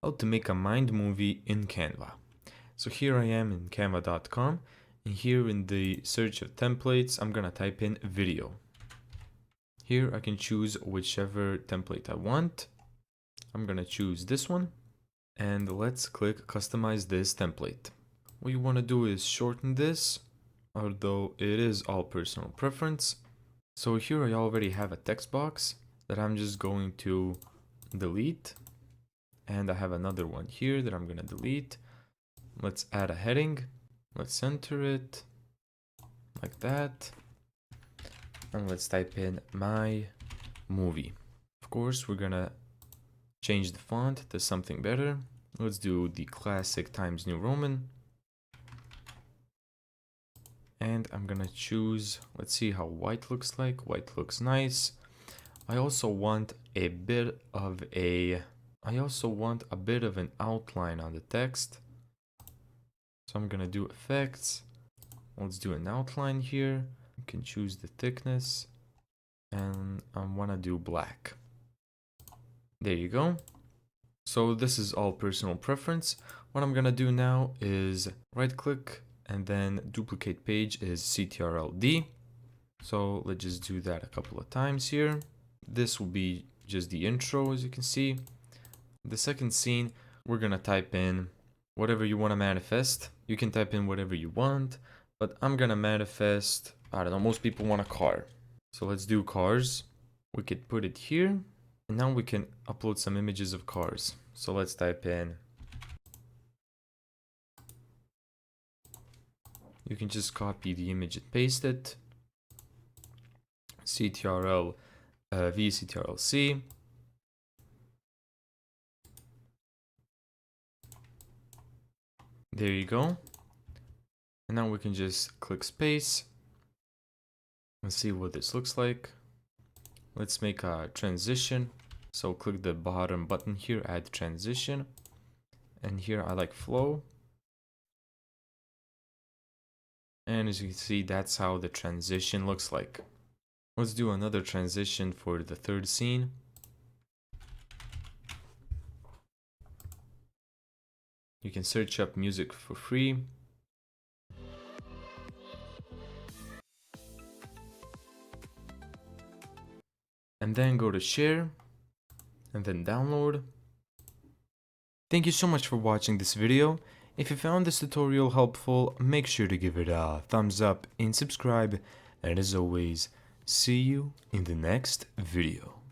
how to make a mind movie in Canva. So here I am in canva.com, and here in the search of templates, I'm gonna type in video. Here I can choose whichever template I want. I'm gonna choose this one, and let's click customize this template. What you wanna do is shorten this, although it is all personal preference. So here I already have a text box that I'm just going to delete. And I have another one here that I'm gonna delete. Let's add a heading. Let's center it like that. And let's type in my movie. Of course, we're gonna change the font to something better. Let's do the classic Times New Roman. And I'm gonna choose, let's see how white looks like. White looks nice. I also want a bit of an outline on the text. So I'm gonna do effects. Let's do an outline here. You can choose the thickness, and I wanna do black. There you go. So this is all personal preference. What I'm gonna do now is right click and then duplicate page is CTRL-D. So let's just do that a couple of times here. This will be just the intro, as you can see. The second scene, we're gonna type in whatever you want to manifest. You can type in whatever you want, but I'm gonna manifest, I don't know, most people want a car. So let's do cars. We could put it here, and now we can upload some images of cars. So let's type in, you can just copy the image and paste it. CTRL V, CTRL-C. There you go. And now we can just click space and see what this looks like. Let's make a transition. So click the bottom button here, add transition. And here I like flow. And as you can see, that's how the transition looks like. Let's do another transition for the third scene. You can search up music for free. And then go to share and then download. Thank you so much for watching this video. If you found this tutorial helpful, make sure to give it a thumbs up and subscribe. And as always, see you in the next video.